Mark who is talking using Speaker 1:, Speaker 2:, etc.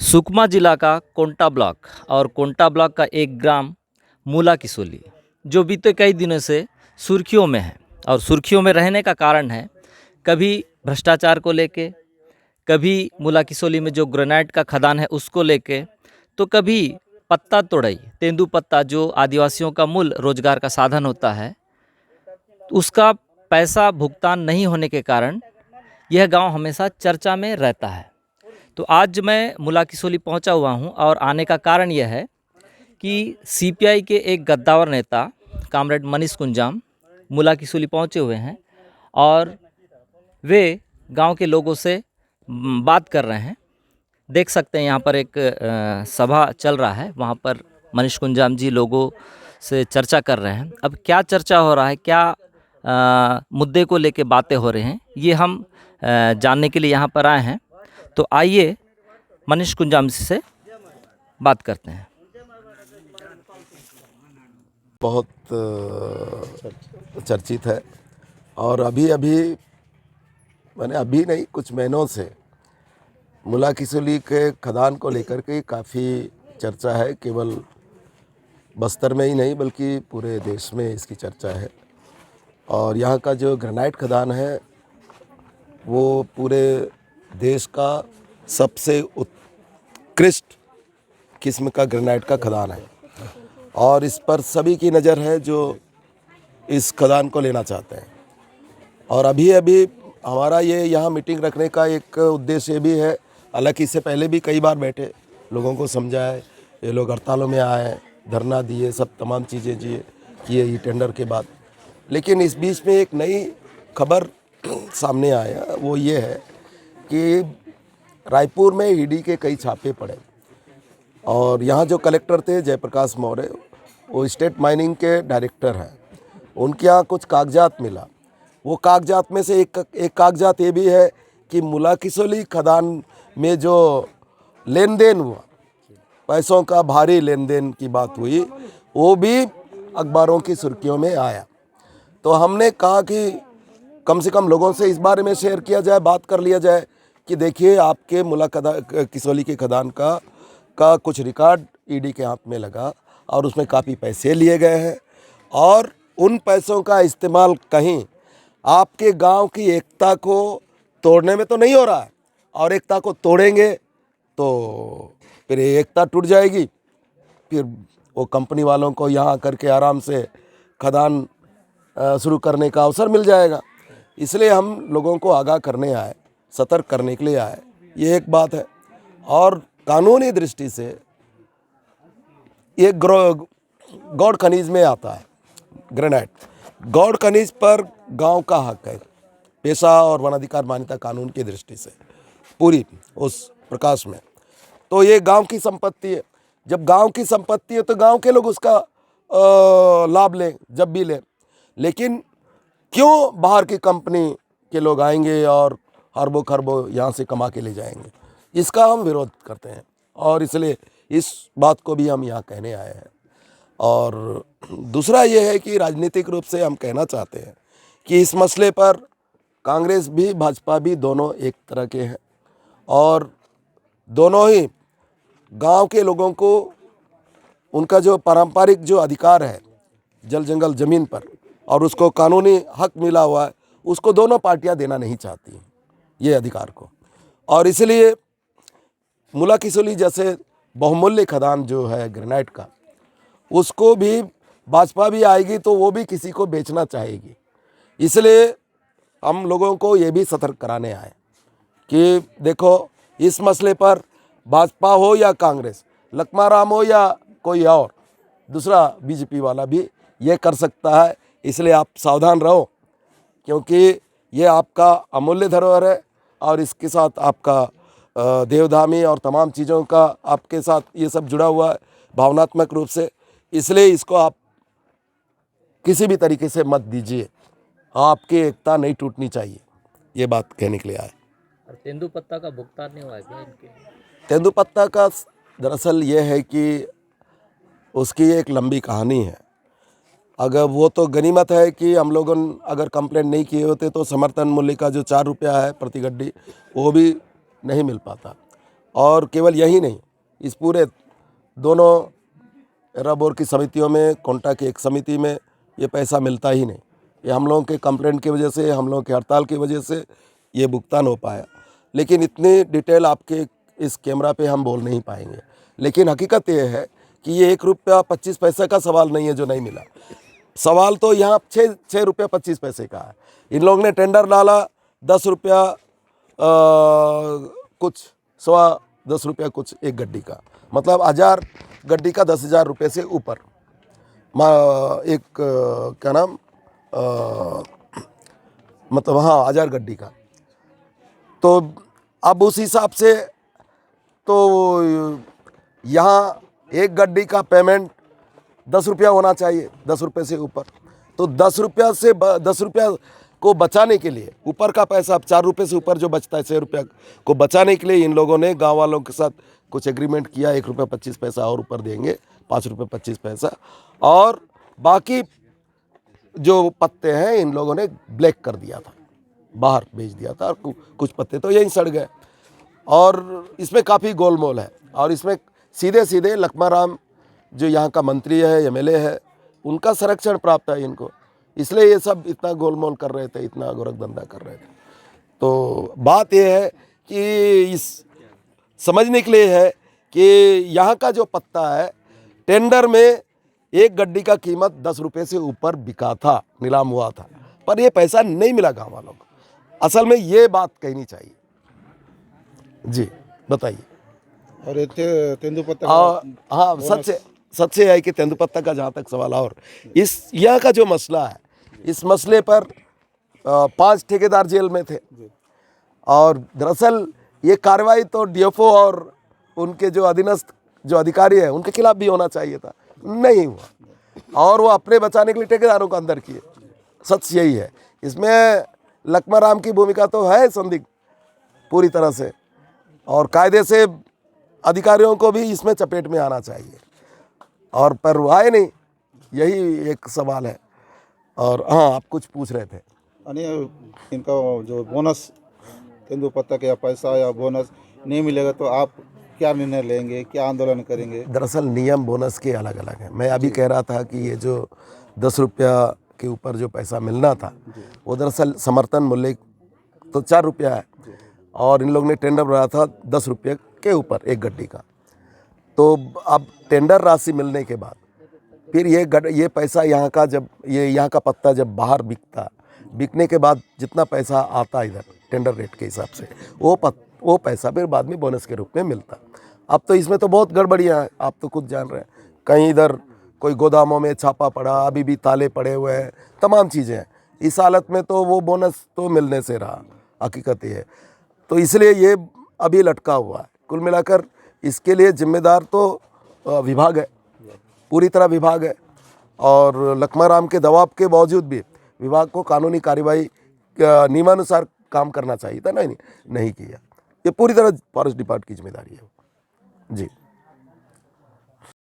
Speaker 1: सुकमा जिला का कोंटा ब्लॉक और कोंटा ब्लॉक का एक ग्राम मूला किसोली जो बीते कई दिनों से सुर्खियों में है। और सुर्खियों में रहने का कारण है कभी भ्रष्टाचार को लेके, कभी मूला किसोली में जो ग्रेनाइट का खदान है उसको लेके, तो कभी पत्ता तोड़ई, तेंदुपत्ता जो आदिवासियों का मूल रोजगार का साधन होता है, उसका पैसा भुगतान नहीं होने के कारण यह गांव हमेशा चर्चा में रहता है। तो आज मैं मूला किसोली पहुंचा हुआ हूं और आने का कारण यह है कि सीपीआई के एक गद्दावर नेता कामरेड मनीष कुंजाम मूला किसोली पहुंचे हुए हैं और वे गांव के लोगों से बात कर रहे हैं। देख सकते हैं यहाँ पर एक सभा चल रहा है, वहाँ पर मनीष कुंजाम जी लोगों से चर्चा कर रहे हैं। अब क्या चर्चा हो रहा है, क्या मुद्दे को लेके बातें हो रही हैं, ये हम जानने के लिए यहाँ पर आए हैं। तो आइए मनीष कुंजाम जी से बात करते हैं।
Speaker 2: बहुत चर्चित है और अभी नहीं, कुछ महीनों से मूला किसोली के खदान को लेकर के काफ़ी चर्चा है। केवल बस्तर में ही नहीं बल्कि पूरे देश में इसकी चर्चा है। और यहाँ का जो ग्रेनाइट खदान है वो पूरे देश का सबसे उत्कृष्ट किस्म का ग्रेनाइट का खदान है और इस पर सभी की नज़र है जो इस खदान को लेना चाहते हैं। और अभी हमारा ये यहाँ मीटिंग रखने का एक उद्देश्य ये भी है, हालांकि इससे पहले भी कई बार बैठे, लोगों को समझाए, ये लोग हड़तालों में आए, धरना दिए, सब तमाम चीज़ें किए ये टेंडर के बाद। लेकिन इस बीच में एक नई खबर सामने आया, वो ये है कि रायपुर में ईडी के कई छापे पड़े और यहाँ जो कलेक्टर थे जयप्रकाश मौर्य, वो स्टेट माइनिंग के डायरेक्टर हैं। उनके यहाँ कुछ कागजात मिला। वो कागजात में से एक कागजात ये भी है कि मूला किसोली खदान में जो लेन देन हुआ, पैसों का भारी लेन देन की बात हुई, वो भी अखबारों की सुर्खियों में आया। तो हमने कहा कि कम से कम लोगों से इस बारे में शेयर किया जाए, बात कर लिया जाए कि देखिए आपके मूला किसोली के खदान का कुछ रिकॉर्ड ईडी के हाथ में लगा और उसमें काफ़ी पैसे लिए गए हैं और उन पैसों का इस्तेमाल कहीं आपके गांव की एकता को तोड़ने में तो नहीं हो रहा है। और एकता को तोड़ेंगे तो फिर एकता टूट जाएगी, फिर वो कंपनी वालों को यहाँ करके आराम से खदान शुरू करने का अवसर मिल जाएगा। इसलिए हम लोगों को आगाह करने आए, सतर्क करने के लिए आए, ये एक बात है। और कानूनी दृष्टि से ये गौड़ खनिज में आता है ग्रेनाइट। गौड़ खनिज पर गांव का हक है, पेशा और वनाधिकार मान्यता कानून की दृष्टि से पूरी उस प्रकाश में। तो ये गांव की संपत्ति है। जब गांव की संपत्ति है तो गांव के लोग उसका लाभ लें, जब भी लें। लेकिन क्यों बाहर की कंपनी के लोग आएंगे और अरबों खरबों यहाँ से कमा के ले जाएंगे, इसका हम विरोध करते हैं और इसलिए इस बात को भी हम यहाँ कहने आए हैं। और दूसरा ये है कि राजनीतिक रूप से हम कहना चाहते हैं कि इस मसले पर कांग्रेस भी भाजपा भी दोनों एक तरह के हैं और दोनों ही गांव के लोगों को उनका जो पारंपरिक जो अधिकार है जल जंगल ज़मीन पर और उसको कानूनी हक मिला हुआ है, उसको दोनों पार्टियां देना नहीं चाहती ये अधिकार को। और इसलिए मूला किसोली जैसे बहुमूल्य खदान जो है ग्रेनाइट का, उसको भी भाजपा भी आएगी तो वो भी किसी को बेचना चाहेगी। इसलिए हम लोगों को ये भी सतर्क कराने आए कि देखो इस मसले पर भाजपा हो या कांग्रेस, लखमा राम हो या कोई और दूसरा बीजेपी वाला भी ये कर सकता है। इसलिए आप सावधान रहो, क्योंकि ये आपका अमूल्य धरोहर है और इसके साथ आपका देवधामी और तमाम चीज़ों का आपके साथ ये सब जुड़ा हुआ है भावनात्मक रूप से। इसलिए इसको आप किसी भी तरीके से मत दीजिए, आपकी एकता नहीं टूटनी चाहिए, ये बात कहने के लिए आए।
Speaker 1: तेंदुपत्ता का भुगतान नहीं हुआ है क्या इनके?
Speaker 2: तेंदुपत्ता का दरअसल ये है कि उसकी एक लंबी कहानी है। अगर वो तो गनीमत है कि हम लोगों अगर कंप्लेंट नहीं किए होते तो समर्थन मूल्य का जो 4 रुपया है प्रति गड्डी वो भी नहीं मिल पाता। और केवल यही नहीं, इस पूरे दोनों एराबोर की समितियों में, कोंटा की एक समिति में ये पैसा मिलता ही नहीं। ये हम लोगों के कंप्लेंट की वजह से, हम लोगों की हड़ताल की वजह से ये भुगतान हो पाया। लेकिन इतनी डिटेल आपके इस कैमरा पे हम बोल नहीं पाएंगे। लेकिन हकीकत ये है कि ये 1 रुपया 25 पैसे का सवाल नहीं है जो नहीं मिला। सवाल तो यहाँ 6 रुपया 25 पैसे का है। इन लोगों ने टेंडर डाला 10 रुपया कुछ, 10 रुपया कुछ एक गड्डी का, मतलब 1000 गड्डी का 10,000 रुपये से ऊपर। एक क्या नाम मतलब हाँ 1000 गड्डी का। तो अब उस हिसाब से तो यहाँ एक गड्डी का पेमेंट 10 रुपया होना चाहिए, 10 रुपये से ऊपर। तो 10 रुपया से 10 रुपया को बचाने के लिए ऊपर का पैसा, अब 4 रुपये से ऊपर जो बचता है 6 रुपया को बचाने के लिए इन लोगों ने गांव वालों के साथ कुछ एग्रीमेंट किया। 1 रुपया 25 पैसा और ऊपर देंगे, 5 रुपये 25 पैसा, और बाकी जो पत्ते हैं इन लोगों ने ब्लैक कर दिया था, बाहर भेज दिया था, और कुछ पत्ते तो यहीं सड़ गए। और इसमें काफ़ी गोलमोल है, और इसमें सीधे सीधे लखमा राम जो यहाँ का मंत्री है, एमएलए है, उनका संरक्षण प्राप्त है इनको, इसलिए ये सब इतना गोलमोल कर रहे थे, इतना गोरखधंधा कर रहे थे। तो बात ये है कि इस समझने के लिए है कि यहाँ का जो पत्ता है टेंडर में एक गड्डी का कीमत 10 रुपये से ऊपर बिका था, नीलाम हुआ था, पर ये पैसा नहीं मिला गाँव वालों को। असल में ये बात कहनी चाहिए। जी बताइए।
Speaker 3: और तेंदुपत्ता
Speaker 2: हाँ, सच से है कि तेंदुपत्ता का जहाँ तक सवाल, और इस यहाँ का जो मसला है, इस मसले पर 5 ठेकेदार जेल में थे, और दरअसल ये कार्रवाई तो डीएफओ और उनके जो अधीनस्थ जो अधिकारी है उनके खिलाफ भी होना चाहिए था, नहीं हुआ, और वो अपने बचाने के लिए ठेकेदारों को अंदर किए। सच यही है। इसमें लखमा राम की भूमिका तो है संदिग्ध पूरी तरह से, और कायदे से अधिकारियों को भी इसमें चपेट में आना चाहिए, और पर वो आए नहीं, यही एक सवाल है। और हाँ, आप कुछ पूछ रहे थे।
Speaker 3: इनका जो बोनस तेंदुपत्ता का पैसा या बोनस नहीं मिलेगा तो आप क्या निर्णय लेंगे, क्या आंदोलन करेंगे?
Speaker 2: दरअसल नियम बोनस के अलग अलग हैं। मैं अभी कह रहा था कि ये जो 10 रुपया के ऊपर जो पैसा मिलना था वो दरअसल समर्थन मूल्य तो 4 रुपया है, और इन लोगों ने टेंडर बनाया था 10 रुपये के ऊपर एक गड्डी का। तो अब टेंडर राशि मिलने के बाद फिर ये पैसा यहाँ का, जब ये यहाँ का पत्ता जब बाहर बिकने के बाद जितना पैसा आता इधर टेंडर रेट के हिसाब से, वो पैसा फिर बाद में बोनस के रूप में मिलता। अब तो इसमें तो बहुत गड़बड़ियाँ हैं, आप तो खुद जान रहे हैं। कहीं इधर कोई गोदामों में छापा पड़ा, अभी भी ताले पड़े हुए हैं, तमाम चीज़ें हैं। इस हालत में तो वो बोनस तो मिलने से रहा, हकीकत ये है। तो इसलिए ये अभी लटका हुआ है। कुल मिलाकर इसके लिए जिम्मेदार तो विभाग है, पूरी तरह विभाग है, और लखमा राम के दबाव के बावजूद भी विभाग को कानूनी कार्रवाई नियमानुसार काम करना चाहिए था, नहीं किया। ये पूरी तरह फॉरेस्ट डिपार्टमेंट की जिम्मेदारी है। जी।